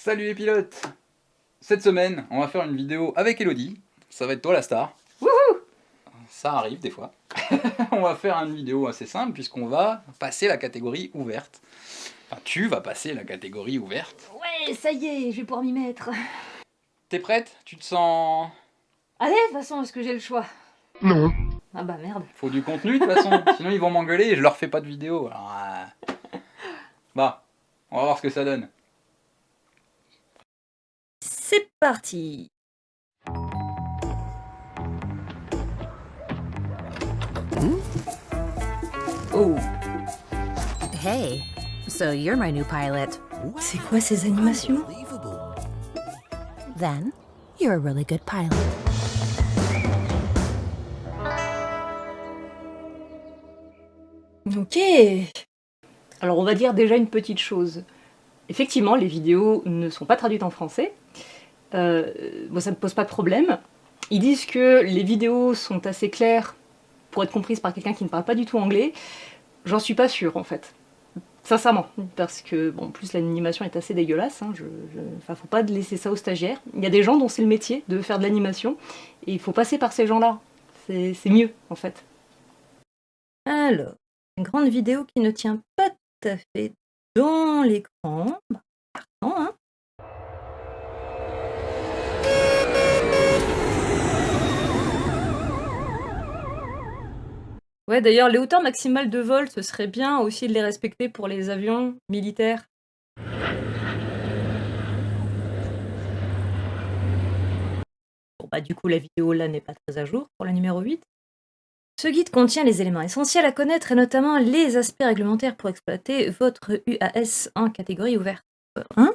Salut les pilotes! Cette semaine, on va faire une vidéo avec Elodie. Ça va être toi la star. Wouhou! Ça arrive des fois. On va faire une vidéo assez simple puisqu'on va passer la catégorie ouverte. Enfin, tu vas passer la catégorie ouverte. Ouais, ça y est, je vais pouvoir m'y mettre. T'es prête? Tu te sens... Allez, de toute façon, est-ce que j'ai le choix? Non. Ah bah merde. Faut du contenu de toute façon, sinon ils vont m'engueuler et je leur fais pas de vidéo. Alors, bah, on va voir ce que ça donne. C'est parti. Oh, Hey, so you're my new pilot. c'est quoi ces animations? Then, you're a really good pilot. Ok. Alors on va dire déjà une petite chose. Effectivement, les vidéos ne sont pas traduites en français. Moi, ça me pose pas de problème. Ils disent que les vidéos sont assez claires pour être comprises par quelqu'un qui ne parle pas du tout anglais. J'en suis pas sûre en fait. Sincèrement, parce que, bon, en plus l'animation est assez dégueulasse, hein, enfin, faut pas laisser ça aux stagiaires. Il y a des gens dont c'est le métier de faire de l'animation, et il faut passer par ces gens-là. C'est mieux, en fait. Alors, une grande vidéo qui ne tient pas tout à fait dans l'écran. Non, hein. Ouais, d'ailleurs, les hauteurs maximales de vol, ce serait bien aussi de les respecter pour les avions militaires. Bon, bah, du coup, la vidéo là n'est pas très à jour pour la numéro 8. Ce guide contient les éléments essentiels à connaître et notamment les aspects réglementaires pour exploiter votre UAS en catégorie ouverte. Hein?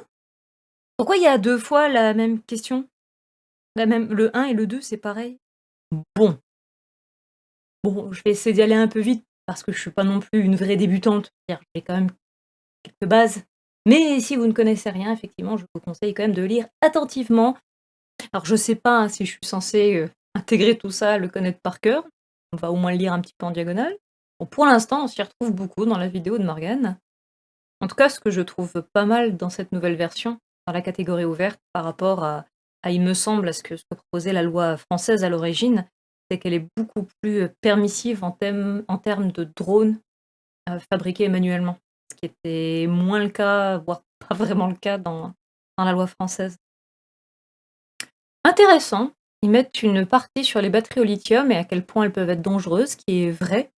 Pourquoi il y a deux fois la même question? Le 1 et le 2, c'est pareil? Bon. Bon, je vais essayer d'y aller un peu vite parce que je suis pas non plus une vraie débutante. C'est-à-dire, j'ai quand même quelques bases. Mais si vous ne connaissez rien, effectivement, je vous conseille quand même de lire attentivement. Alors, je sais pas, hein, si je suis censée intégrer tout ça, le connaître par cœur. On va au moins le lire un petit peu en diagonale. Bon, pour l'instant, on s'y retrouve beaucoup dans la vidéo de Morgane. En tout cas, ce que je trouve pas mal dans cette nouvelle version, dans la catégorie ouverte, par rapport il me semble, à ce que proposait la loi française à l'origine, c'est qu'elle est beaucoup plus permissive en termes de drones fabriqués manuellement. Ce qui était moins le cas, voire pas vraiment le cas dans la loi française. Intéressant, ils mettent une partie sur les batteries au lithium et à quel point elles peuvent être dangereuses, ce qui est vrai.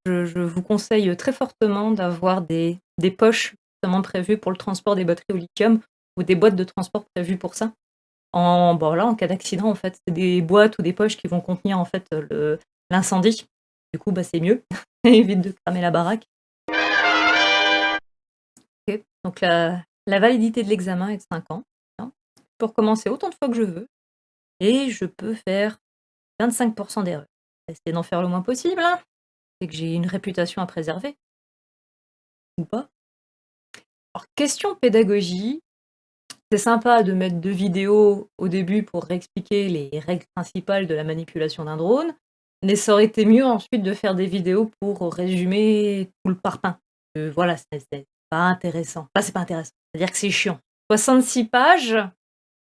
Je vous conseille très fortement d'avoir des poches justement prévues pour le transport des batteries au lithium ou des boîtes de transport prévues pour ça. Bon là, en cas d'accident, en fait, c'est des boîtes ou des poches qui vont contenir en fait l'incendie. Du coup, bah, c'est mieux. Ça évite de cramer la baraque. Ok. Donc la validité de l'examen est de 5 ans. Hein. Je peux recommencer autant de fois que je veux. Et je peux faire 25% d'erreurs. Essayer d'en faire le moins possible, hein. C'est que j'ai une réputation à préserver. Ou pas. Alors, question pédagogie. C'est sympa de mettre 2 vidéos au début pour réexpliquer les règles principales de la manipulation d'un drone, mais ça aurait été mieux ensuite de faire des vidéos pour résumer tout le parpaing. Voilà, c'est pas intéressant. Enfin, c'est pas intéressant, c'est-à-dire que c'est chiant. 66 pages?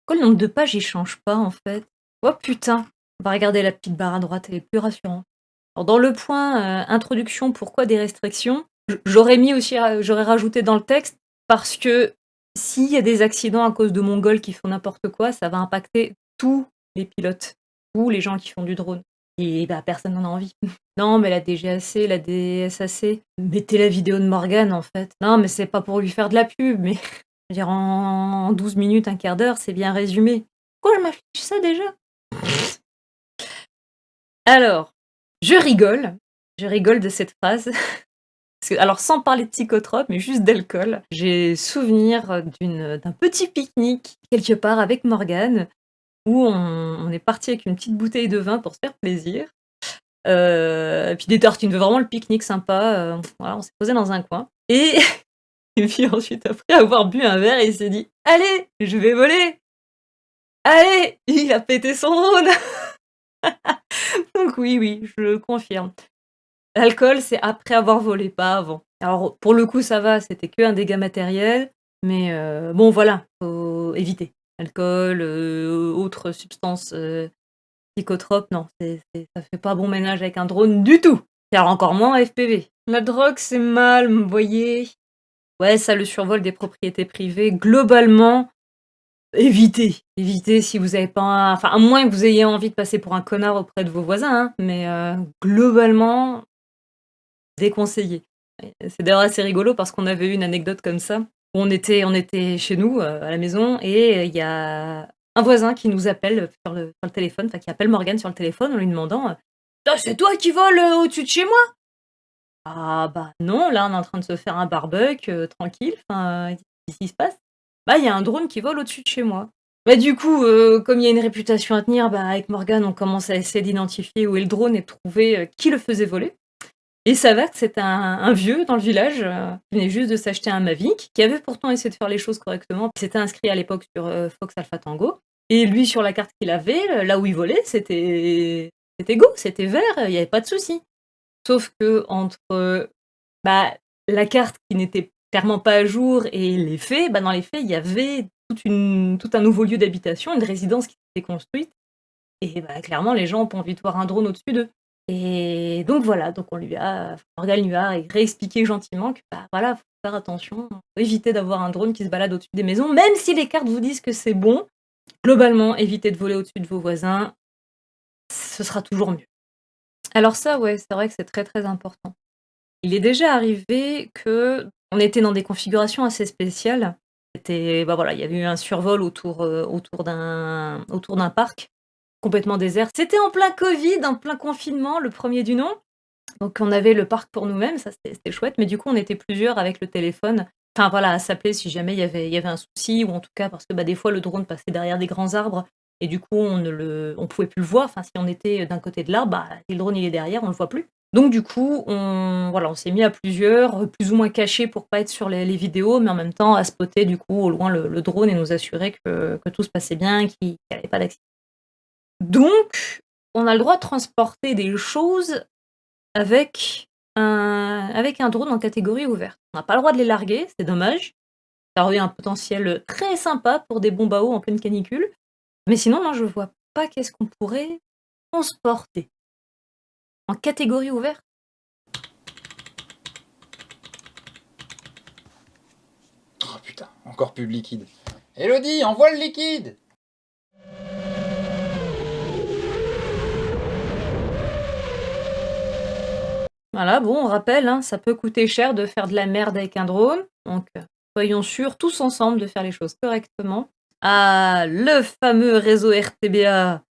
Pourquoi le nombre de pages, il change pas, en fait? Oh putain! On va regarder la petite barre à droite, elle est plus rassurante. Alors dans le point, introduction, pourquoi des restrictions? J'aurais mis aussi, j'aurais rajouté dans le texte, parce que s'il y a des accidents à cause de Mongols qui font n'importe quoi, ça va impacter tous les pilotes, tous les gens qui font du drone. Et bah, personne n'en a envie. Non, mais la DGAC, la DSAC, mettez la vidéo de Morgane, en fait. Non, mais c'est pas pour lui faire de la pub, mais je veux dire, en 12 minutes, un quart d'heure, c'est bien résumé. Pourquoi je m'affiche ça déjà? Alors, je rigole de cette phrase. Alors, sans parler de psychotrope, mais juste d'alcool, j'ai souvenir d'un petit pique-nique quelque part avec Morgane, où on est parti avec une petite bouteille de vin pour se faire plaisir. Et puis des tartines, vraiment le pique-nique sympa. Voilà, on s'est posé dans un coin. Et, et puis ensuite, après avoir bu un verre, il s'est dit allez, je vais voler. Allez, il a pété son drone. Donc oui, je le confirme. L'alcool, c'est après avoir volé, pas avant. Alors, pour le coup, ça va, c'était que un dégât matériel. Mais bon, voilà, faut éviter. Alcool, autres substances psychotropes, non, ça fait pas bon ménage avec un drone du tout. Car encore moins FPV. La drogue, c'est mal, vous voyez. Ouais, ça, le survol des propriétés privées, globalement, évitez. Évitez si vous avez pas, enfin, à moins que vous ayez envie de passer pour un connard auprès de vos voisins, hein, mais globalement, déconseillé. C'est d'ailleurs assez rigolo parce qu'on avait eu une anecdote comme ça, où on était chez nous, à la maison et il y a un voisin qui nous appelle, sur le téléphone, enfin qui appelle Morgane sur le téléphone en lui demandant, «Ah, c'est toi qui voles, au-dessus de chez moi?» «Ah bah non, là on est en train de se faire un barbecue, tranquille, enfin, qu'est-ce qui se passe?» «Bah, il y a un drone qui vole au-dessus de chez moi». Bah, du coup, comme il y a une réputation à tenir, bah, avec Morgane, on commence à essayer d'identifier où est le drone et de trouver, qui le faisait voler. Et il s'avère que c'était un vieux dans le village, qui venait juste de s'acheter un Mavic, qui avait pourtant essayé de faire les choses correctement. Il s'était inscrit à l'époque sur, Fox Alpha Tango et lui sur la carte qu'il avait, là où il volait, c'était go, c'était vert, il y avait pas de souci. Sauf qu'entre, bah, la carte qui n'était clairement pas à jour et les faits, bah, dans les faits, il y avait tout un nouveau lieu d'habitation, une résidence qui s'était construite et bah, clairement les gens ont pas envie de voir un drone au-dessus d'eux. Et donc voilà, donc Morgane lui a réexpliqué gentiment que, bah, voilà, faut faire attention, faut éviter d'avoir un drone qui se balade au-dessus des maisons, même si les cartes vous disent que c'est bon, globalement, évitez de voler au-dessus de vos voisins, ce sera toujours mieux. Alors ça, ouais, c'est vrai que c'est très, très important. Il est déjà arrivé qu'on était dans des configurations assez spéciales. C'était, bah, voilà, il y avait eu un survol autour d'un parc complètement désert. C'était en plein covid, en plein confinement, le premier du nom. Donc on avait le parc pour nous-mêmes, ça c'était chouette, mais du coup on était plusieurs avec le téléphone. Enfin voilà, à s'appeler si jamais il y avait un souci ou en tout cas parce que, bah, des fois le drone passait derrière des grands arbres et du coup on pouvait plus le voir. Enfin si on était d'un côté de l'arbre, bah, si le drone il est derrière, on le voit plus. Donc du coup, on s'est mis à plusieurs, plus ou moins cachés pour pas être sur les vidéos, mais en même temps à spotter du coup au loin le drone et nous assurer que tout se passait bien, qu'il y avait pas d'accident. Donc on a le droit de transporter des choses avec un drone en catégorie ouverte. On n'a pas le droit de les larguer, c'est dommage. Ça aurait un potentiel très sympa pour des bombes à eau en pleine canicule. Mais sinon, non, je vois pas qu'est-ce qu'on pourrait transporter. En catégorie ouverte? Oh putain, encore pub liquide. Elodie, envoie le liquide! Voilà, bon, on rappelle, hein, ça peut coûter cher de faire de la merde avec un drone. Donc, soyons sûrs, tous ensemble, de faire les choses correctement. Ah, le fameux réseau RTBA.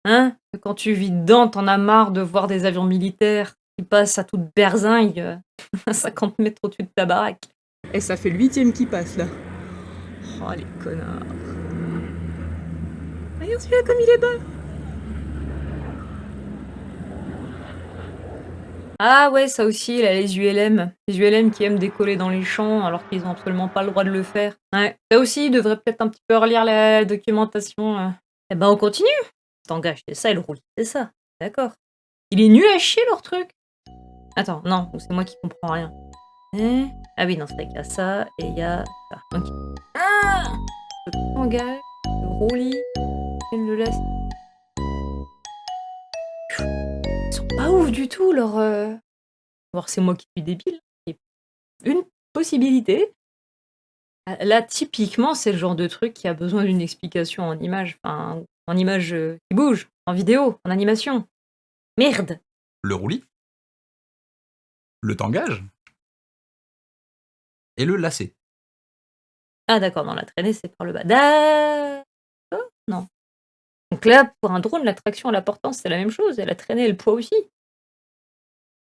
Hein? Que quand tu vis dedans, t'en as marre de voir des avions militaires qui passent à toute berzingue, à 50 mètres au-dessus de ta baraque. Et ça fait le 8e qui passe là. Oh les connards. Regarde celui-là comme il est bas. Ah ouais, ça aussi, là, les ULM. Les ULM qui aiment décoller dans les champs alors qu'ils ont absolument pas le droit de le faire. Ouais. Ça aussi, ils devraient peut-être un petit peu relire la documentation. Eh ben, on continue. T'engages, c'est ça, et le roule, c'est ça. D'accord. Il est nul à chier leur truc. Attends, non, ou c'est moi qui comprends rien. Ah oui, non, c'est vrai qu'il y a ça et il y a ça. Ok. Ah, le tangage, le roulis et le laisse. Ils sont pas ouf du tout, leur. Alors c'est moi qui suis débile. C'est une possibilité. Là, typiquement, c'est le genre de truc qui a besoin d'une explication en image. Enfin, en image qui bouge, en vidéo, en animation. Merde. Le roulis, le tangage et le lacet. Ah d'accord, non, la traînée, c'est par le bas. D'accord, non. Donc là, pour un drone, la traction et la portance, c'est la même chose. Et la traînée et le poids aussi.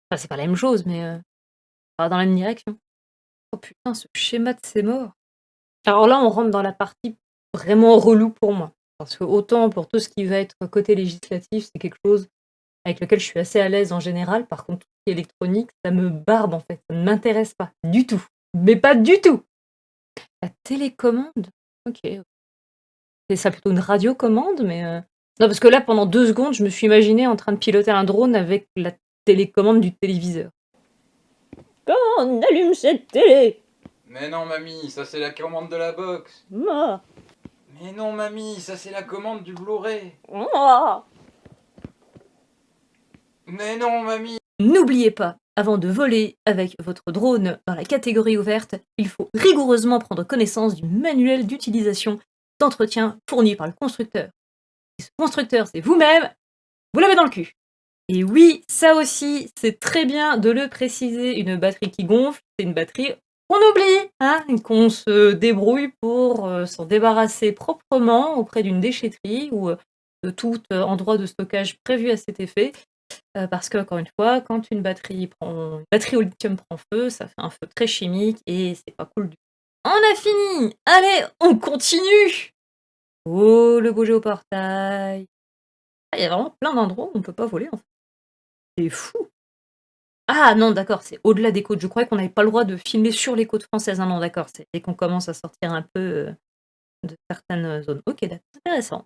Enfin, c'est pas la même chose, mais ça va dans la même direction. Oh putain, ce schéma de ces morts. Alors là, on rentre dans la partie vraiment relou pour moi. Parce que autant pour tout ce qui va être côté législatif, c'est quelque chose avec lequel je suis assez à l'aise en général. Par contre, tout ce qui est électronique, ça me barbe en fait. Ça ne m'intéresse pas du tout. Mais pas du tout. La télécommande? Ok. C'est ça plutôt une radiocommande, mais non, parce que là, pendant 2 secondes, je me suis imaginée en train de piloter un drone avec la télécommande du téléviseur. Comment on allume cette télé? Mais non, mamie, ça c'est la commande de la box. Moi, Mais non, mamie, ça c'est la commande du Blu-ray. moi. Mais non, mamie. N'oubliez pas, avant de voler avec votre drone dans la catégorie ouverte, il faut rigoureusement prendre connaissance du manuel d'utilisation d'entretien fourni par le constructeur. Si ce constructeur, c'est vous-même, vous l'avez dans le cul. Et oui, ça aussi, c'est très bien de le préciser, une batterie qui gonfle, c'est une batterie qu'on oublie, hein, qu'on se débrouille pour s'en débarrasser proprement auprès d'une déchetterie ou de tout endroit de stockage prévu à cet effet. Parce que, encore une fois, quand une batterie au lithium prend feu, ça fait un feu très chimique et c'est pas cool du tout. On a fini! Allez, on continue! Oh, le beau géoportail! Ah, il y a vraiment plein d'endroits où on peut pas voler, en fait. C'est fou! Ah non, d'accord, c'est au-delà des côtes. Je croyais qu'on n'avait pas le droit de filmer sur les côtes françaises. Ah non, d'accord, c'est dès qu'on commence à sortir un peu de certaines zones. Ok, d'accord, c'est intéressant.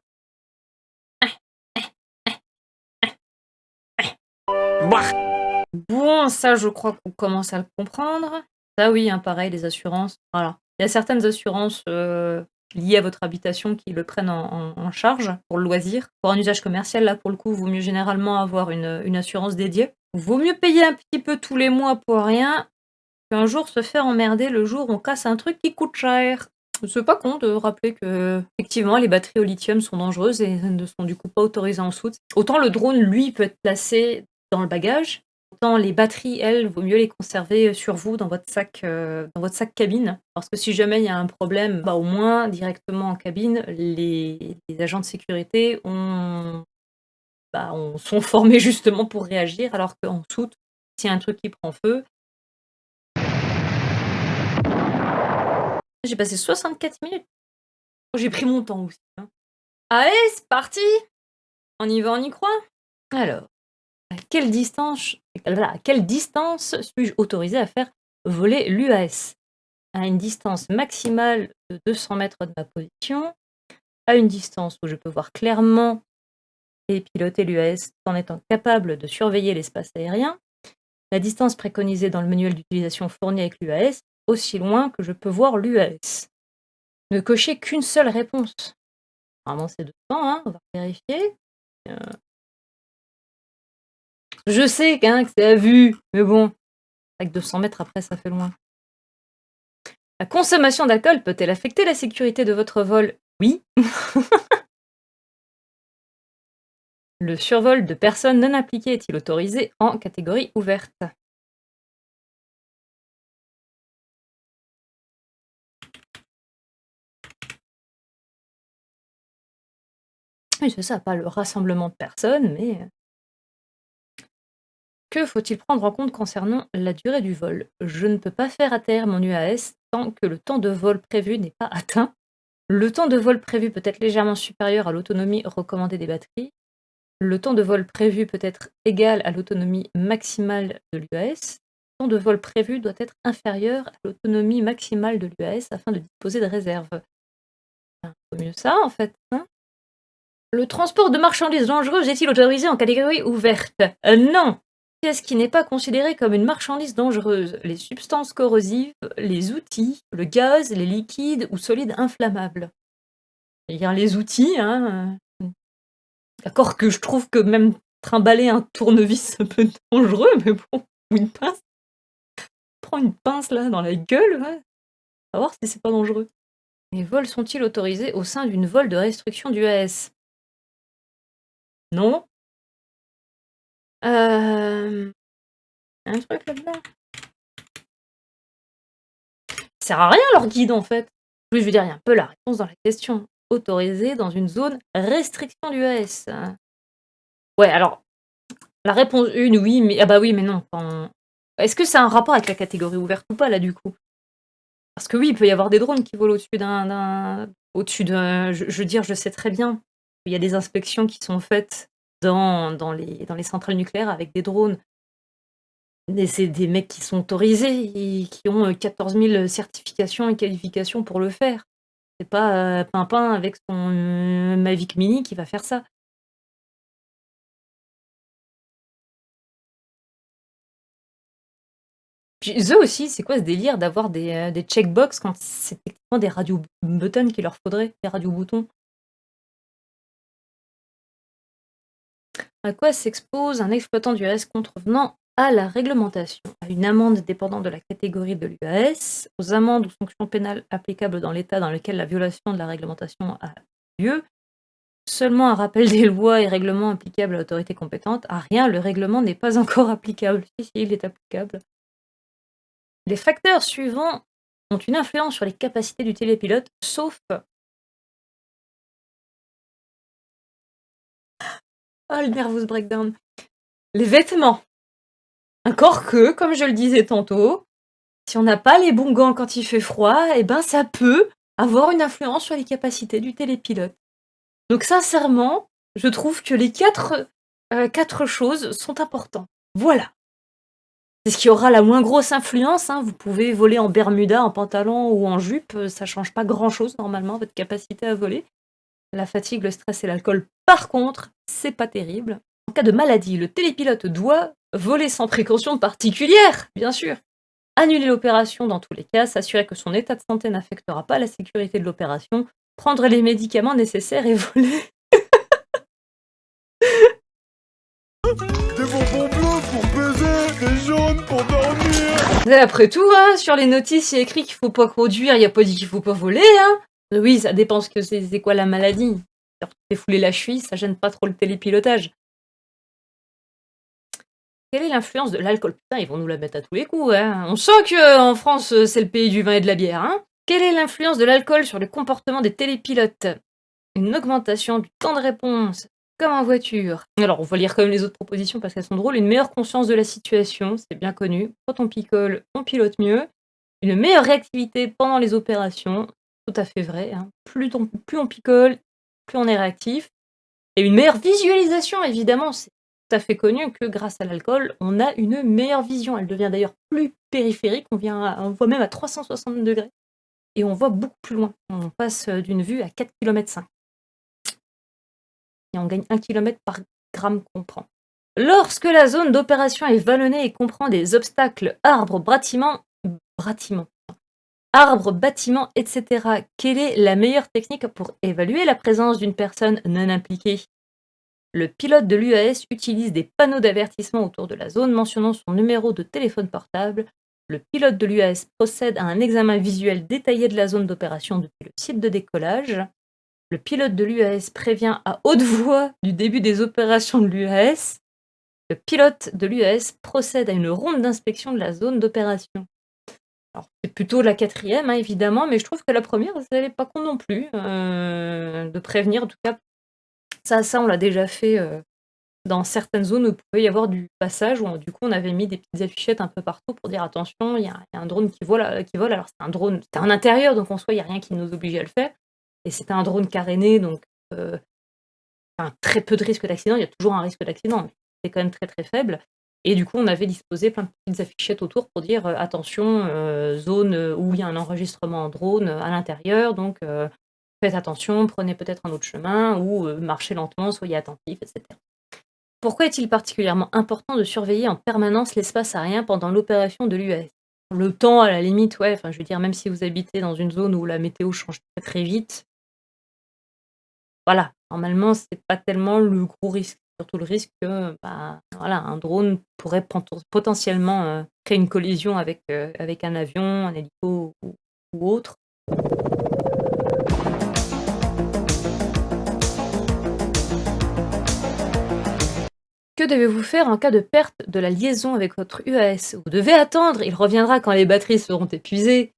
Bon, ça, je crois qu'on commence à le comprendre. Ça, oui, hein, pareil, les assurances. Voilà. Il y a certaines assurances liées à votre habitation qui le prennent en charge pour le loisir. Pour un usage commercial, là, pour le coup, il vaut mieux généralement avoir une assurance dédiée. Vaut mieux payer un petit peu tous les mois pour rien qu'un jour se faire emmerder le jour où on casse un truc qui coûte cher. C'est pas con de rappeler que, effectivement, les batteries au lithium sont dangereuses et ne sont du coup pas autorisées en soute. Autant le drone, lui, peut être placé dans le bagage, autant les batteries, elles, vaut mieux les conserver sur vous dans votre sac cabine. Parce que si jamais il y a un problème, bah, au moins, directement en cabine, les agents de sécurité sont formés justement pour réagir, alors qu'en soute, s'il y a un truc qui prend feu, j'ai passé 64 minutes. J'ai pris mon temps aussi, hein. Allez, c'est parti! On y va, on y croit? Alors, à quelle distance suis-je autorisée à faire voler l'UAS? À une distance maximale de 200 mètres de ma position, à une distance où je peux voir clairement et piloter l'UAS en étant capable de surveiller l'espace aérien, la distance préconisée dans le manuel d'utilisation fourni avec l'UAS, aussi loin que je peux voir l'UAS. Ne cochez qu'une seule réponse. Normalement, c'est 200, hein, on va vérifier. Je sais que c'est à vue, mais bon, avec 200 mètres après, ça fait loin. La consommation d'alcool peut-elle affecter la sécurité de votre vol? Oui. Le survol de personnes non impliquées est-il autorisé en catégorie ouverte? Oui, c'est ça, pas le rassemblement de personnes, mais que faut-il prendre en compte concernant la durée du vol? Je ne peux pas faire atterrir mon UAS tant que le temps de vol prévu n'est pas atteint. Le temps de vol prévu peut être légèrement supérieur à l'autonomie recommandée des batteries. Le temps de vol prévu peut être égal à l'autonomie maximale de l'UAS. Le temps de vol prévu doit être inférieur à l'autonomie maximale de l'UAS afin de disposer de réserves. Vaut mieux ça, en fait, hein? Le transport de marchandises dangereuses est-il autorisé en catégorie ouverte? Non! Qu'est-ce qui n'est pas considéré comme une marchandise dangereuse? Les substances corrosives, les outils, le gaz, les liquides ou solides inflammables. C'est-à-dire les outils, hein. D'accord que je trouve que même trimballer un tournevis, ça peut être dangereux, mais bon, ou une pince. Prends une pince là dans la gueule, ouais. À voir si c'est pas dangereux. Les vols sont-ils autorisés au sein d'une vol de restriction d'UAS? Non. Un truc là-dedans? Ça sert à rien leur guide en fait. Oui, je veux dire, il y a un peu la réponse dans la question. Autorisé dans une zone restriction d'UAS. Ouais, alors, la réponse 1, oui, mais ah bah oui, mais non. Est-ce que c'est un rapport avec la catégorie ouverte ou pas là du coup? Parce que oui, il peut y avoir des drones qui volent je veux dire, je sais très bien qu'il y a des inspections qui sont faites dans les centrales nucléaires avec des drones. Mais c'est des mecs qui sont autorisés et qui ont 14 000 certifications et qualifications pour le faire. C'est pas Pimpin avec son Mavic Mini qui va faire ça. Eux aussi, c'est quoi ce délire d'avoir des checkbox quand c'est techniquement des radio buttons qu'il leur faudrait, des radio-boutons? À quoi s'expose un exploitant d'UAS contrevenant à la réglementation? À une amende dépendant de la catégorie de l'UAS, aux amendes ou sanctions pénales applicables dans l'État dans lequel la violation de la réglementation a lieu, seulement un rappel des lois et règlements applicables à l'autorité compétente. À rien, le règlement n'est pas encore applicable. Si, il est applicable. Les facteurs suivants ont une influence sur les capacités du télépilote, sauf... Oh, le nervous breakdown. Les vêtements. Encore que, comme je le disais tantôt, si on n'a pas les bons gants quand il fait froid, eh ben ça peut avoir une influence sur les capacités du télépilote. Donc sincèrement, je trouve que les quatre choses sont importantes. Voilà. C'est ce qui aura la moins grosse influence, hein. Vous pouvez voler en bermuda, en pantalon ou en jupe, ça change pas grand-chose normalement, votre capacité à voler. La fatigue, le stress et l'alcool, par contre, c'est pas terrible. En cas de maladie, le télépilote doit voler sans précaution particulière, bien sûr. Annuler l'opération dans tous les cas, s'assurer que son état de santé n'affectera pas la sécurité de l'opération, prendre les médicaments nécessaires et voler. Des bonbons bleus pour baiser, des jaunes pour dormir. Et après tout, hein, sur les notices, il y a écrit qu'il faut pas conduire, il n'y a pas dit qu'il faut pas voler. Hein. Oui, ça dépend ce que c'est quoi la maladie. Défouler la cheville, ça gêne pas trop le télépilotage. Quelle est l'influence de l'alcool? Putain, ils vont nous la mettre à tous les coups. Hein. On sent qu'en France, c'est le pays du vin et de la bière. Hein. Quelle est l'influence de l'alcool sur le comportement des télépilotes? Une augmentation du temps de réponse, comme en voiture. Alors, on va lire quand même les autres propositions parce qu'elles sont drôles. Une meilleure conscience de la situation, c'est bien connu. Quand on picole, on pilote mieux. Une meilleure réactivité pendant les opérations, tout à fait vrai. Hein. Plus on picole, plus on est réactif. Et une meilleure visualisation, évidemment, c'est tout à fait connu que grâce à l'alcool, on a une meilleure vision. Elle devient d'ailleurs plus périphérique, on voit même à 360 degrés. Et on voit beaucoup plus loin. On passe d'une vue à 4,5 km. Et on gagne 1 km par gramme qu'on prend. Lorsque la zone d'opération est vallonnée et comprend des obstacles, arbres, bâtiments, etc., quelle est la meilleure technique pour évaluer la présence d'une personne non impliquée? Le pilote de l'UAS utilise des panneaux d'avertissement autour de la zone mentionnant son numéro de téléphone portable. Le pilote de l'UAS procède à un examen visuel détaillé de la zone d'opération depuis le site de décollage. Le pilote de l'UAS prévient à haute voix du début des opérations de l'UAS. Le pilote de l'UAS procède à une ronde d'inspection de la zone d'opération. Alors, c'est plutôt la quatrième, hein, évidemment, mais je trouve que la première, ça n'est pas con non plus, de prévenir, en tout cas. Ça, on l'a déjà fait dans certaines zones où il pouvait y avoir du passage, où du coup, on avait mis des petites affichettes un peu partout pour dire attention, il y a un drone qui vole. Alors, c'était un drone, c'était en intérieur, donc en soi, il n'y a rien qui nous obligeait à le faire. Et c'était un drone caréné, donc très peu de risque d'accident. Il y a toujours un risque d'accident, mais c'est quand même très très faible. Et du coup, on avait disposé plein de petites affichettes autour pour dire attention, zone où il y a un enregistrement en drone à l'intérieur, donc faites attention, prenez peut-être un autre chemin ou marchez lentement, soyez attentifs, etc. Pourquoi est-il particulièrement important de surveiller en permanence l'espace aérien pendant l'opération de l'UAS? Le temps, à la limite, ouais, je veux dire, même si vous habitez dans une zone où la météo change très très vite, voilà, normalement, c'est pas tellement le gros risque. Surtout le risque que un drone pourrait potentiellement créer une collision avec un avion, un hélico ou autre. Que devez-vous faire en cas de perte de la liaison avec votre UAS? Vous devez attendre, il reviendra quand les batteries seront épuisées.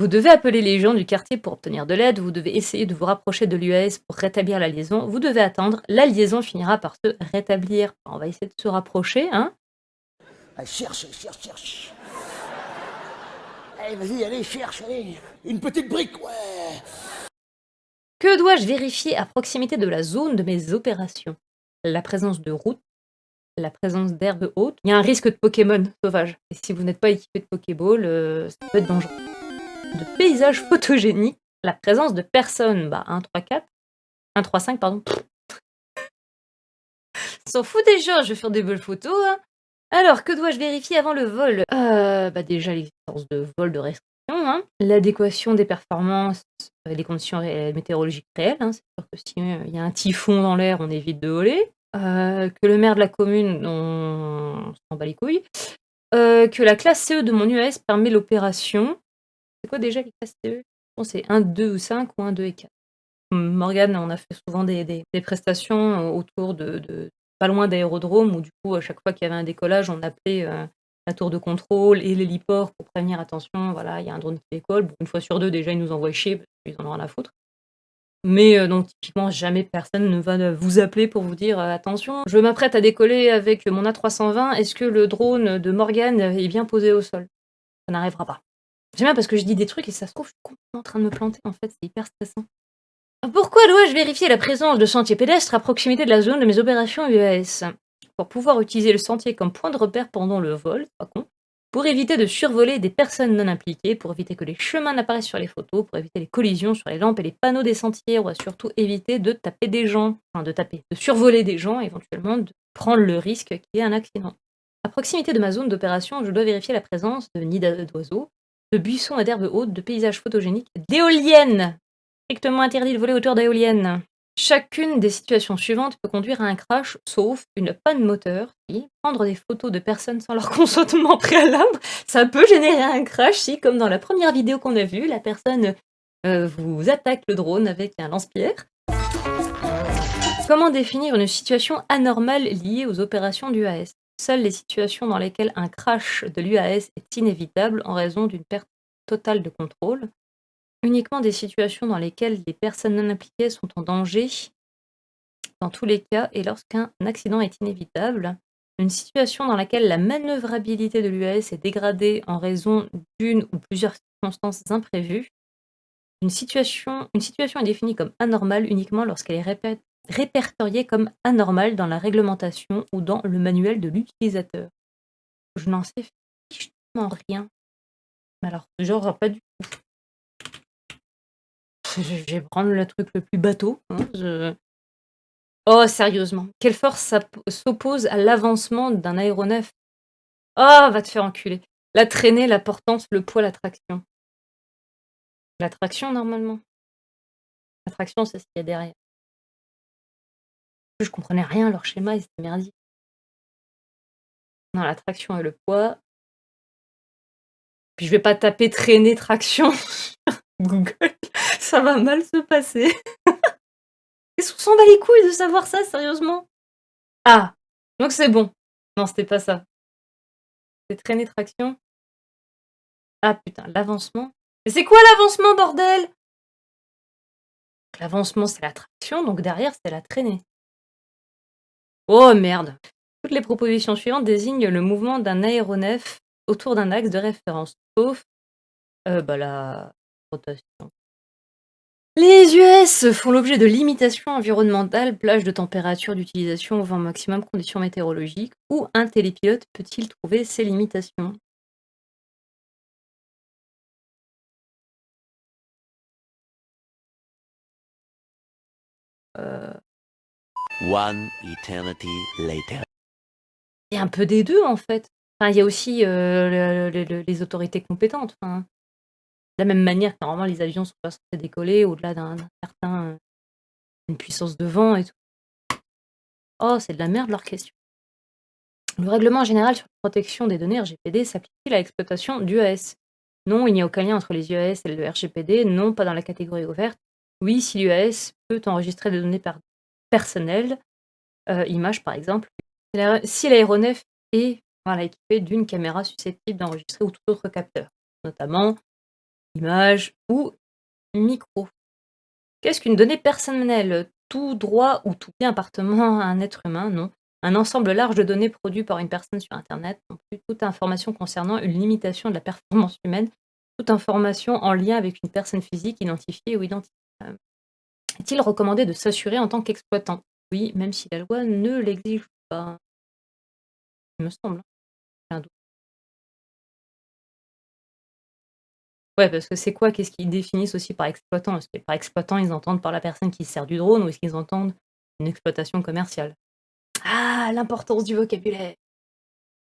Vous devez appeler les gens du quartier pour obtenir de l'aide, vous devez essayer de vous rapprocher de l'UAS pour rétablir la liaison, vous devez attendre, la liaison finira par se rétablir. On va essayer de se rapprocher, hein. Allez, cherche. Allez, vas-y, allez, cherche, allez. Une petite brique, ouais. Que dois-je vérifier à proximité de la zone de mes opérations? La présence de routes, la présence d'herbes hautes. Il y a un risque de Pokémon sauvage. Et si vous n'êtes pas équipé de Pokéball, ça peut être dangereux. De paysages photogéniques, la présence de personnes, 1-3-5, pardon. S'en fout déjà, je vais faire des belles photos. Hein. Alors, que dois-je vérifier avant le vol? Déjà l'existence de vol de restriction, hein, l'adéquation des performances, les conditions météorologiques réelles, hein. C'est sûr que si, il y a un typhon dans l'air, on évite de voler. Que le maire de la commune, on s'en bat les couilles. Que la classe CE de mon US permet l'opération. C'est quoi déjà les classes CE? Je pense que c'est 1, 2 ou 5 ou 1, 2 et 4. Morgane, on a fait souvent des prestations autour de pas loin d'aérodromes où du coup, à chaque fois qu'il y avait un décollage, on appelait la tour de contrôle et l'héliport pour prévenir attention, voilà, il y a un drone qui décolle. Bon, une fois sur deux, déjà, ils nous envoient chier parce qu'ils en ont rien à foutre. Mais donc typiquement, jamais personne ne va vous appeler pour vous dire attention, je m'apprête à décoller avec mon A320, est-ce que le drone de Morgane est bien posé au sol? Ça n'arrivera pas. J'aime bien parce que je dis des trucs et ça se trouve, je suis complètement en train de me planter en fait, c'est hyper stressant. Pourquoi dois-je vérifier la présence de sentiers pédestres à proximité de la zone de mes opérations UAS? Pour pouvoir utiliser le sentier comme point de repère pendant le vol, pas con, pour éviter de survoler des personnes non impliquées, pour éviter que les chemins n'apparaissent sur les photos, pour éviter les collisions sur les lampes et les panneaux des sentiers, on va surtout éviter de taper des gens, enfin de survoler des gens, éventuellement de prendre le risque qu'il y ait un accident. À proximité de ma zone d'opération, je dois vérifier la présence de nids d'oiseaux, de buissons et d'herbes hautes, de paysages photogéniques, d'éoliennes. Strictement interdit de voler autour d'éoliennes. Chacune des situations suivantes peut conduire à un crash, sauf une panne moteur. Si prendre des photos de personnes sans leur consentement préalable, ça peut générer un crash si, comme dans la première vidéo qu'on a vue, la personne vous attaque le drone avec un lance-pierre. Comment définir une situation anormale liée aux opérations d'UAS? Seules les situations dans lesquelles un crash de l'UAS est inévitable en raison d'une perte totale de contrôle. Uniquement des situations dans lesquelles les personnes non impliquées sont en danger, dans tous les cas, et lorsqu'un accident est inévitable. Une situation dans laquelle la manœuvrabilité de l'UAS est dégradée en raison d'une ou plusieurs circonstances imprévues. Une situation est définie comme anormale uniquement lorsqu'elle est répertoriée comme anormale dans la réglementation ou dans le manuel de l'utilisateur. Je n'en sais fichement rien. Mais alors, genre, pas du tout. Je vais prendre le truc le plus bateau. Hein, Oh, sérieusement, quelle force s'oppose à l'avancement d'un aéronef? Oh, va te faire enculer. La traînée, la portance, le poids, la traction. La traction, normalement. La traction, c'est ce qu'il y a derrière. Je comprenais rien à leur schéma, ils étaient merdiques. Non, la traction et le poids. Puis je vais pas taper traîner, traction sur Google. Ça va mal se passer. Qu'est-ce qu'on s'en bat les couilles de savoir ça, sérieusement? Ah, donc c'est bon. Non, c'était pas ça. C'est traîner, traction. Ah putain, l'avancement. Mais c'est quoi l'avancement, bordel? L'avancement, c'est la traction, donc derrière, c'est la traînée. Oh merde. Toutes les propositions suivantes désignent le mouvement d'un aéronef autour d'un axe de référence, sauf la rotation. Les US font l'objet de limitations environnementales, plage de température, d'utilisation au vent maximum, conditions météorologiques. Où un télépilote peut-il trouver ces limitations? One eternity later. Il y a un peu des deux, en fait. Enfin, il y a aussi les autorités compétentes. Enfin, de la même manière que normalement les avions sont pas censés décoller au-delà d'un certain une puissance de vent et tout. Oh, c'est de la merde leur question. Le règlement général sur la protection des données RGPD s'applique-t-il à l'exploitation d'UAS? Non, il n'y a aucun lien entre les UAS et le RGPD. Non, pas dans la catégorie ouverte. Oui, si l'UAS peut enregistrer des données personnelles, images par exemple, si l'aéronef est équipé d'une caméra susceptible d'enregistrer ou tout autre capteur, notamment images ou micro. Qu'est-ce qu'une donnée personnelle? Tout droit ou tout bien appartenant à un être humain? Non. Un ensemble large de données produites par une personne sur Internet? Non plus. Toute information concernant une limitation de la performance humaine? Toute information en lien avec une personne physique identifiée ou identifiable? Est-il recommandé de s'assurer en tant qu'exploitant? Oui, même si la loi ne l'exige pas. Il me semble. J'ai un doute. Ouais, parce que c'est quoi? Qu'est-ce qu'ils définissent aussi par exploitant? Est-ce que par exploitant, ils entendent par la personne qui se sert du drone ou est-ce qu'ils entendent une exploitation commerciale? Ah, l'importance du vocabulaire!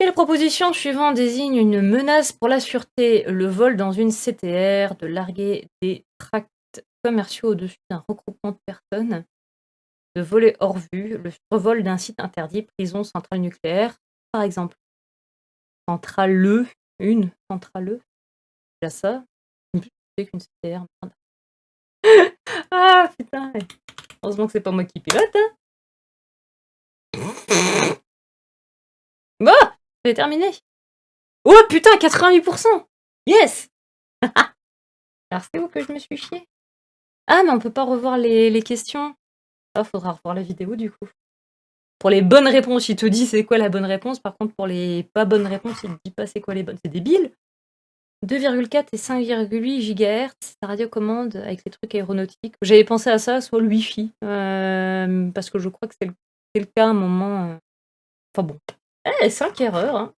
Quelle proposition suivante désigne une menace pour la sûreté? Le vol dans une CTR, de larguer des tracts commerciaux au-dessus d'un regroupement de personnes, de voler hors vue, le survol d'un site interdit, prison, centrale nucléaire, par exemple. Centrale, une centrale, déjà ça. C'est qu'une CTR, merde. Ah putain! Heureusement que c'est pas moi qui pilote, hein. Bon! J'ai terminé. Oh putain, 88%! Yes! Alors c'est où que je me suis chiée? Ah, mais on peut pas revoir les questions. Ah, faudra revoir la vidéo du coup. Pour les bonnes réponses, il te dit c'est quoi la bonne réponse. Par contre, pour les pas bonnes réponses, il te dit pas c'est quoi les bonnes. C'est débile. 2,4 et 5,8 GHz, la radiocommande avec les trucs aéronautiques. J'avais pensé à ça, soit le Wi-Fi. Parce que je crois que c'est le cas à un moment. Enfin bon. 5 erreurs. Hein.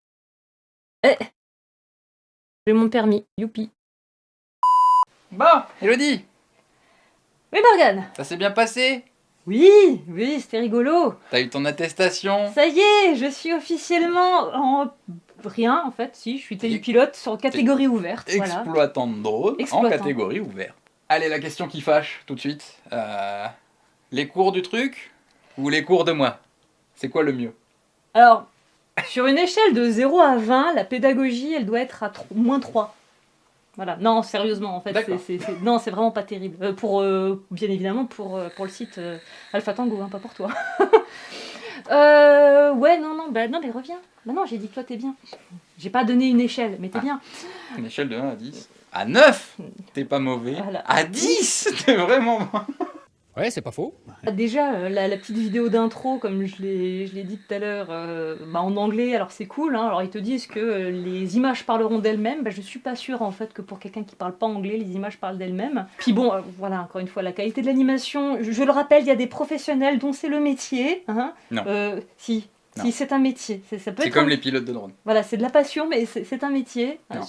J'ai mon permis. Youpi. Bon, Elodie, Oui, Morgane. ça s'est bien passé? Oui, c'était rigolo. T'as eu ton attestation? Ça y est, je suis officiellement en rien en fait. Si, je suis télépilote sur catégorie ouverte. Voilà. Exploitant de drone en Exploitant. catégorie ouverte. Allez, la question qui fâche tout de suite. Les cours du truc ou les cours de moi? C'est quoi le mieux? Alors, sur une échelle de 0 à 20, la pédagogie, elle doit être à moins 3. Voilà. Non, sérieusement, en fait, D'accord. non, c'est vraiment pas terrible. Bien évidemment, pour le site Alpha Tango, hein, pas pour toi. Ouais, non, mais reviens. Bah non, j'ai dit que toi, t'es bien. J'ai pas donné une échelle, mais t'es bien. Une échelle de 1 à 10. À 9, t'es pas mauvais. Voilà. À 10, t'es vraiment bon. Ouais, c'est pas faux. Déjà, la petite vidéo d'intro, comme je l'ai dit tout à l'heure, en anglais, alors c'est cool. Hein, alors ils te disent que les images parleront d'elles-mêmes. Je suis pas sûre en fait que pour quelqu'un qui parle pas anglais, les images parlent d'elles-mêmes. Puis bon, voilà, encore une fois, la qualité de l'animation. Je le rappelle, il y a des professionnels dont c'est le métier. Hein. Non. Si, Non. c'est un métier. Ça peut C'est être comme les pilotes de drone. Voilà, c'est de la passion, mais c'est un métier. Non.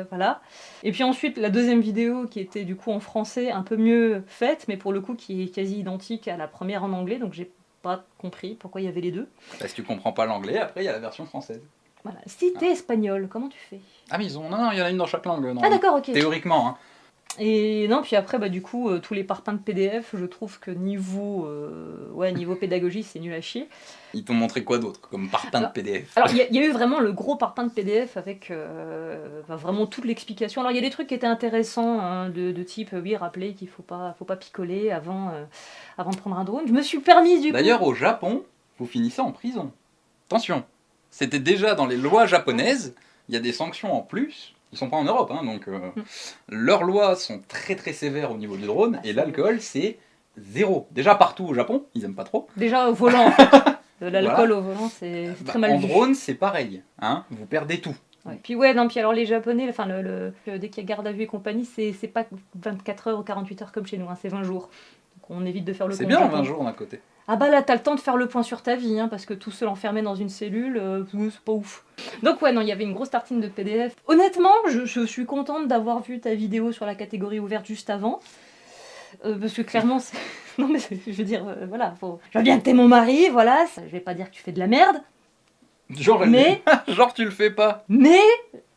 Voilà. Et puis ensuite, la deuxième vidéo qui était du coup en français, un peu mieux faite, mais pour le coup qui est quasi identique à la première en anglais, donc j'ai pas compris pourquoi il y avait les deux. Parce que tu comprends pas l'anglais, après il y a la version française. Voilà. Si t'es espagnol, comment tu fais? Ah mais non, il y en a une dans chaque langue. Ah d'accord, ok. Théoriquement, hein. Et non, puis après, du coup, tous les parpaings de PDF, je trouve que niveau pédagogie, c'est nul à chier. Ils t'ont montré quoi d'autre comme parpaing de PDF? Alors, il y a eu vraiment le gros parpaing de PDF avec vraiment toute l'explication. Alors, il y a des trucs qui étaient intéressants, hein, de type, oui, rappeler qu'il faut pas picoler avant de prendre un drone. Je me suis permise du coup. D'ailleurs, au Japon, vous finissez en prison. Attention, c'était déjà dans les lois japonaises, il y a des sanctions en plus. Ils sont pas en Europe, hein, donc leurs lois sont très très sévères au niveau du drone, et l'alcool c'est 0. Déjà partout au Japon, ils aiment pas trop. Déjà au volant, en fait. L'alcool au volant, c'est très mal En vu. drone, c'est pareil, hein, vous perdez tout. Ouais. Puis alors les Japonais, enfin dès qu'il y a garde à vue et compagnie, c'est pas 24 heures ou 48 heures comme chez nous, hein, c'est 20 jours. Donc on évite de faire le C'est compte bien en Japon. 20 jours d'un côté. Ah bah là, t'as le temps de faire le point sur ta vie, hein, parce que tout seul enfermé dans une cellule, c'est pas ouf. Donc ouais, non, il y avait une grosse tartine de PDF. Honnêtement, je suis contente d'avoir vu ta vidéo sur la catégorie ouverte juste avant. Parce que clairement, c'est... Non mais je veux dire, voilà, je veux bien que t'es mon mari, voilà, je vais pas dire que tu fais de la merde. Genre, Mais- genre tu le fais pas. Mais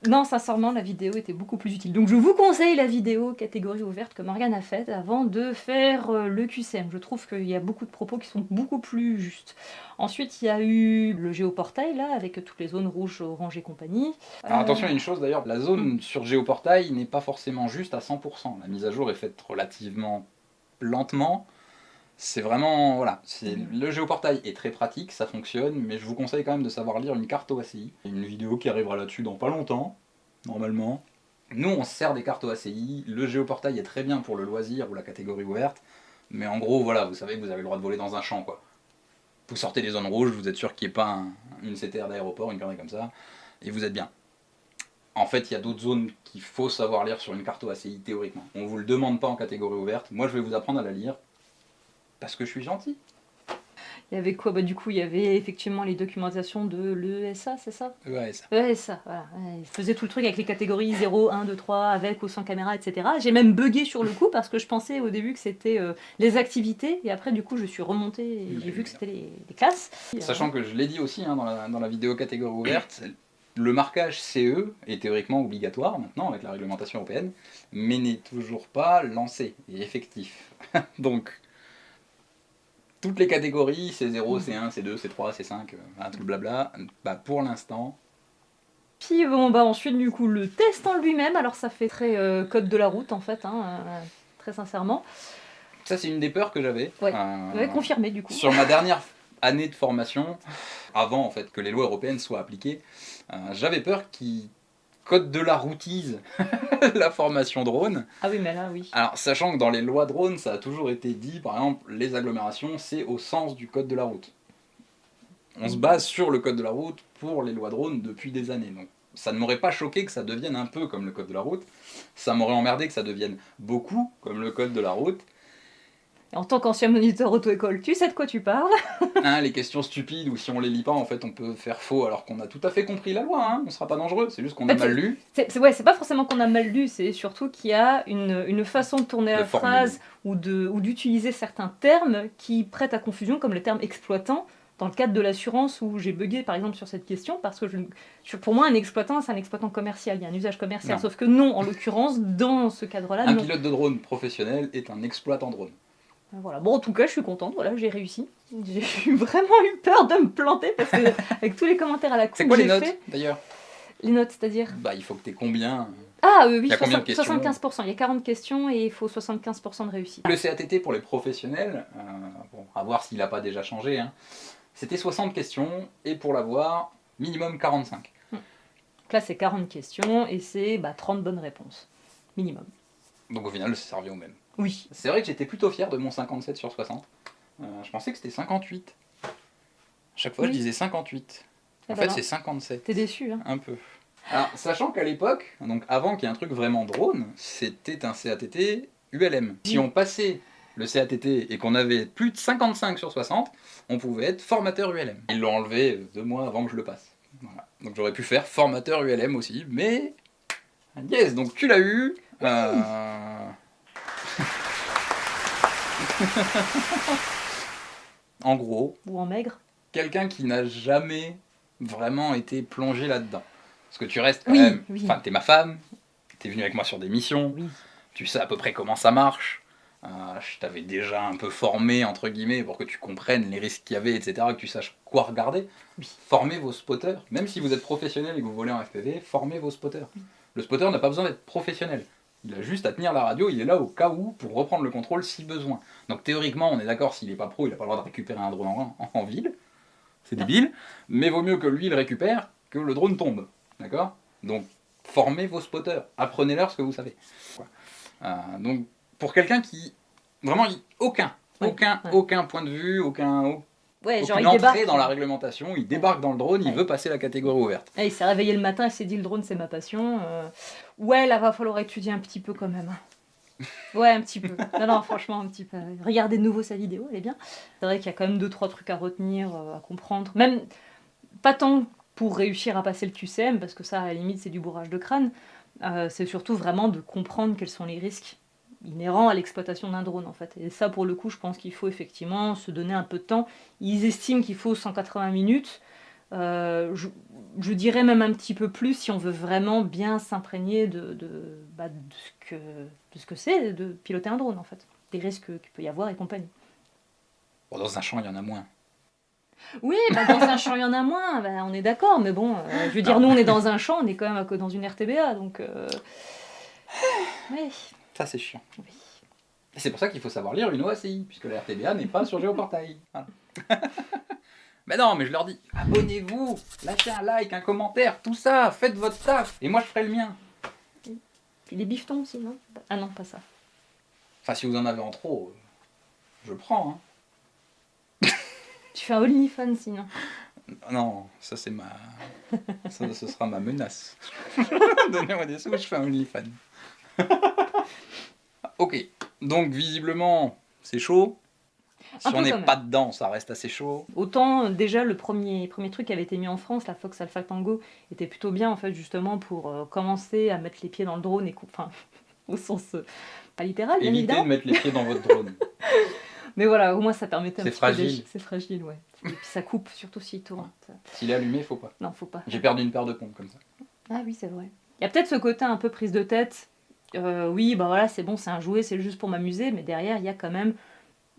non, sincèrement, la vidéo était beaucoup plus utile. Donc je vous conseille la vidéo catégorie ouverte que Morgane a faite avant de faire le QCM. Je trouve qu'il y a beaucoup de propos qui sont beaucoup plus justes. Ensuite, il y a eu le géoportail, là, avec toutes les zones rouges, orange et compagnie. Alors attention, il y a une chose d'ailleurs, la zone sur Géoportail n'est pas forcément juste à 100%. La mise à jour est faite relativement lentement. C'est vraiment, voilà, le géoportail est très pratique, ça fonctionne, mais je vous conseille quand même de savoir lire une carte OACI. Il y a une vidéo qui arrivera là-dessus dans pas longtemps, normalement. Nous, on se sert des cartes OACI, le géoportail est très bien pour le loisir ou la catégorie ouverte, mais en gros, voilà, vous savez que vous avez le droit de voler dans un champ, quoi. Vous sortez des zones rouges, vous êtes sûr qu'il n'y ait pas une CTR d'aéroport, une connerie comme ça, et vous êtes bien. En fait, il y a d'autres zones qu'il faut savoir lire sur une carte OACI, théoriquement. On ne vous le demande pas en catégorie ouverte, moi je vais vous apprendre à la lire, parce que je suis gentil. Il y avait quoi? Bah, du coup, il y avait effectivement les documentations de l'ESA, c'est ça? Ouais, ça. ESA, voilà. Ouais, il faisait tout le truc avec les catégories 0, 1, 2, 3, avec ou sans caméra, etc. J'ai même bugué sur le coup parce que je pensais au début que c'était les activités, et après, du coup, je suis remontée et j'ai vu que c'était les classes. Sachant que je l'ai dit aussi hein, dans la vidéo catégorie ouverte, le marquage CE est théoriquement obligatoire maintenant avec la réglementation européenne, mais n'est toujours pas lancé et effectif. Donc, toutes les catégories, C0, C1, C2, C3, C5, tout le blabla, bah, pour l'instant, Puis bon, bah ensuite, du coup, le test en lui-même, alors ça fait très code de la route en fait, hein, très sincèrement. ça c'est une des peurs que j'avais. Ouais, ouais, confirmé du coup. Sur ma dernière année de formation, avant en fait que les lois européennes soient appliquées, j'avais peur qu'ils codent de la routise la formation drone. Ah oui, mais là, oui. Alors, sachant que dans les lois drone, ça a toujours été dit, par exemple, les agglomérations, c'est au sens du code de la route. On se base sur le code de la route pour les lois drone depuis des années. Donc, ça ne m'aurait pas choqué que ça devienne un peu comme le code de la route. Ça m'aurait emmerdé que ça devienne beaucoup comme le code de la route. En tant qu'ancien moniteur auto-école, tu sais de quoi tu parles. Hein, les questions stupides, ou si on les lit pas, en fait, on peut faire faux alors qu'on a tout à fait compris la loi. Hein. On sera pas dangereux, c'est juste qu'on a En fait, mal lu. C'est pas forcément qu'on a mal lu, c'est surtout qu'il y a une façon de tourner De la formuler. phrase ou d'utiliser certains termes qui prêtent à confusion, comme le terme exploitant, dans le cadre de l'assurance où j'ai bugué par exemple sur cette question, parce que pour moi un exploitant c'est un exploitant commercial, il y a un usage commercial, Non. sauf que non, en l'occurrence, dans ce cadre-là, Un non. pilote de drone professionnel est un exploitant drone. Voilà. Bon, en tout cas, je suis contente, voilà, j'ai réussi. J'ai vraiment eu peur de me planter, parce que avec tous les commentaires à la con C'est que quoi les j'ai notes fait, d'ailleurs? les notes, c'est-à-dire... Bah, il faut que t'aies combien? Ah oui, Il y a combien de questions 75%, il y a 40 questions et il faut 75% de réussite. Le CATT pour les professionnels, bon, à voir s'il n'a pas déjà changé, hein, c'était 60 questions, et pour l'avoir, minimum 45. Donc là, c'est 40 questions et c'est 30 bonnes réponses, minimum. Donc au final, ça revient au même. Oui. C'est vrai que j'étais plutôt fier de mon 57 sur 60. Je pensais que c'était 58. À chaque fois, Oui. je disais 58. Eh En ben fait, non. c'est 57. T'es déçu, hein? Un peu. Alors, sachant qu'à l'époque, donc avant qu'il y ait un truc vraiment drone, c'était un CATT ULM. Si on passait le CATT et qu'on avait plus de 55 sur 60, on pouvait être formateur ULM. Ils l'ont enlevé 2 mois avant que je le passe. Voilà. Donc j'aurais pu faire formateur ULM aussi, mais... Yes, donc tu l'as eu. En gros, Ou en maigre. quelqu'un qui n'a jamais vraiment été plongé là-dedans. Parce que tu restes quand Oui, même... oui. Enfin, t'es ma femme, t'es venu avec moi sur des missions, Oui. tu sais à peu près comment ça marche. Je t'avais déjà un peu formé, entre guillemets, pour que tu comprennes les risques qu'il y avait, etc., que tu saches quoi regarder. Oui. Formez vos spotters. Même si vous êtes professionnel et que vous volez en FPV, formez vos spotters. Le spotter n'a pas besoin d'être professionnel. Il a juste à tenir la radio, il est là au cas où pour reprendre le contrôle si besoin. Donc théoriquement, on est d'accord, s'il n'est pas pro, il n'a pas le droit de récupérer un drone en ville. C'est débile, mais vaut mieux que lui le récupère que le drone tombe. D'accord? Donc formez vos spotters, apprenez-leur ce que vous savez. Donc pour quelqu'un qui... Vraiment, aucun point de vue, aucun... Ouais, genre aucune il débarque. entrée dans la réglementation, il débarque dans le drone, il Ouais. veut passer la catégorie ouverte. Il s'est réveillé le matin, il s'est dit le drone c'est ma passion. Ouais, là va falloir étudier un petit peu quand même. Ouais, un petit peu. Non, franchement, un petit peu. Regardez de nouveau sa vidéo, elle est bien. C'est vrai qu'il y a quand même 2-3 trucs à retenir, à comprendre. Même pas tant pour réussir à passer le QCM, parce que ça, à la limite, c'est du bourrage de crâne. C'est surtout vraiment de comprendre quels sont les risques inhérents à l'exploitation d'un drone, en fait. Et ça, pour le coup, je pense qu'il faut effectivement se donner un peu de temps. Ils estiment qu'il faut 180 minutes. Je dirais même un petit peu plus si on veut vraiment bien s'imprégner de ce que c'est de piloter un drone, en fait. Des risques qu'il peut y avoir et compagnie. Bon, dans un champ, il y en a moins. Oui, dans un champ, il y en a moins, on est d'accord, mais bon, je veux dire, nous, on est dans un champ, on est quand même dans une RTBA, donc... Oui. Ça, c'est chiant. Oui. Et c'est pour ça qu'il faut savoir lire une OACI, puisque la RTBA n'est pas sur Géoportail. Voilà. Mais non, mais je leur dis, abonnez-vous, lâchez un like, un commentaire, tout ça, faites votre taf, et moi je ferai le mien. Puis les bifetons aussi, non? Ah non, pas ça. Enfin, si vous en avez en trop, je prends. Hein. Tu fais un OnlyFans sinon. Non, ça c'est ma... ça, ce sera ma menace. Donnez-moi des sous, je fais un OnlyFans. Ok, donc visiblement, c'est chaud. Si Un peu on n'est quand même. pas dedans, ça reste assez chaud. Autant déjà le premier truc qui avait été mis en France, la Fox Alpha Tango, était plutôt bien en fait justement pour commencer à mettre les pieds dans le drone et enfin au sens pas littéral bien Évitez évidemment. de mettre les pieds dans votre drone. Mais voilà, au moins ça permettait un C'est petit peu fragile. c'est fragile, ouais. Et puis ça coupe surtout s'il tourne. S'il est allumé, faut pas. Non, faut pas. J'ai perdu une paire de pompes comme ça. Ah oui, c'est vrai. Il y a peut-être ce côté un peu prise de tête. Oui, bah voilà, c'est bon, c'est un jouet, c'est juste pour m'amuser, mais derrière, il y a quand même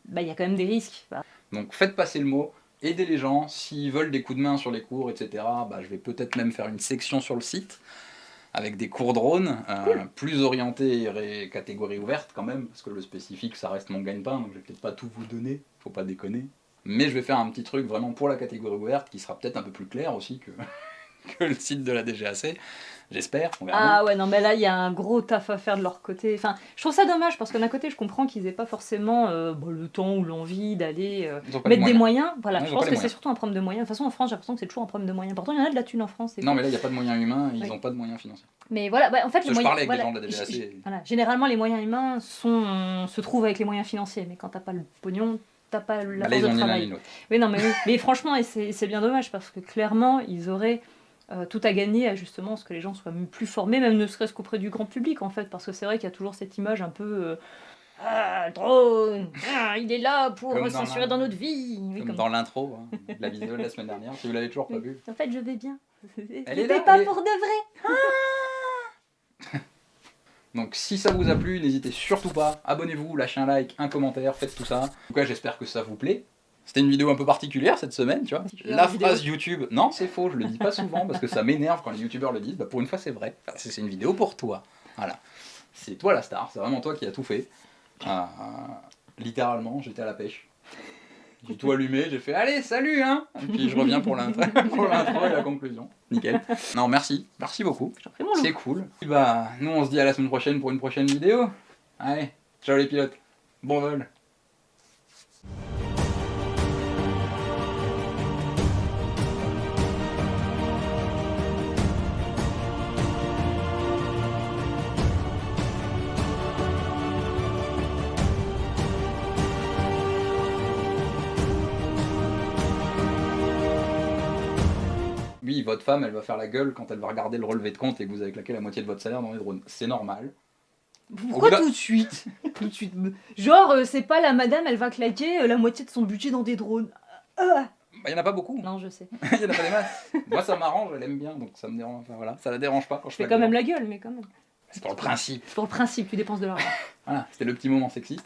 des risques. Bah, Donc faites passer le mot, aidez les gens, s'ils veulent des coups de main sur les cours, etc. Bah, je vais peut-être même faire une section sur le site avec des cours drone, plus orientés et catégorie ouverte quand même, parce que le spécifique ça reste mon gagne-pain, donc je vais peut-être pas tout vous donner, faut pas déconner. Mais je vais faire un petit truc vraiment pour la catégorie ouverte qui sera peut-être un peu plus clair aussi que, que le site de la DGAC. J'espère, on verra bien. Ah ouais, non, mais là, il y a un gros taf à faire de leur côté. Enfin, je trouve ça dommage, parce que d'un côté, je comprends qu'ils aient pas forcément le temps ou l'envie d'aller Ils ont pas de mettre des moyens. Voilà, Ouais, je ils ont pense pas que les c'est moyens. surtout un problème de moyens. De toute façon, en France, j'ai l'impression que c'est toujours un problème de moyens. Pourtant, il y en a de la thune en France. c'est Non cool. mais là il n'y a pas de moyens humains, ils Oui. n'ont pas de moyens financiers. Mais voilà, bah, en fait, Parce que je parlais avec des voilà, gens de la DGAC. voilà, généralement, les moyens humains se trouvent avec les moyens financiers. Mais quand t'as pas le pognon, t'as pas la Bah, là force ils de ont ni l'un travail. ni l'autre. Oui, non, mais, oui. Mais franchement, et c'est bien dommage parce que clairement, ils auraient tout à gagner à justement ce que les gens soient plus formés, même ne serait-ce qu'auprès du grand public en fait, parce que c'est vrai qu'il y a toujours cette image un peu ah, drone, ah, il est là pour Comme dans s'insurer dans notre vie. Oui, Comme comme- dans l'intro de la vidéo de la semaine dernière, si vous l'avez toujours pas Oui. vu. En fait, je vais bien. Elle est C'était là, pas elle est- pour de vrai. Donc si ça vous a plu, n'hésitez surtout pas, abonnez-vous, lâchez un like, un commentaire, faites tout ça. En tout cas, j'espère que ça vous plaît. C'était une vidéo un peu particulière cette semaine, tu vois. Particulière La vidéo. phrase YouTube, non c'est faux, je le dis pas souvent parce que ça m'énerve quand les youtubeurs le disent, bah pour une fois c'est vrai. Enfin, c'est une vidéo pour toi, voilà. C'est toi la star, c'est vraiment toi qui as tout fait. Littéralement, j'étais à la pêche. J'ai tout allumé, j'ai fait allez, salut hein. Et puis je reviens pour l'intro et la conclusion. Nickel. Non, merci beaucoup. J'en prie, mon loup. C'est cool. Bah, nous on se dit à la semaine prochaine pour une prochaine vidéo. Allez, ciao les pilotes. Bon vol. Oui, votre femme, elle va faire la gueule quand elle va regarder le relevé de compte et que vous avez claqué la moitié de votre salaire dans les drones. C'est normal. Pourquoi Au bout d'un- tout de suite Tout de suite. Genre, c'est pas la madame, elle va claquer la moitié de son budget dans des drones. Ah Bah, y en a pas beaucoup. non, je sais. Il y en a pas des masses. Moi, ça m'arrange, elle aime bien, donc ça me dérange. Enfin, voilà, ça la dérange pas quand je Je fais fais quand même la gueule, mais quand même. C'est pour le principe. Pour le principe, tu dépenses de l'argent. Voilà, c'était le petit moment sexiste.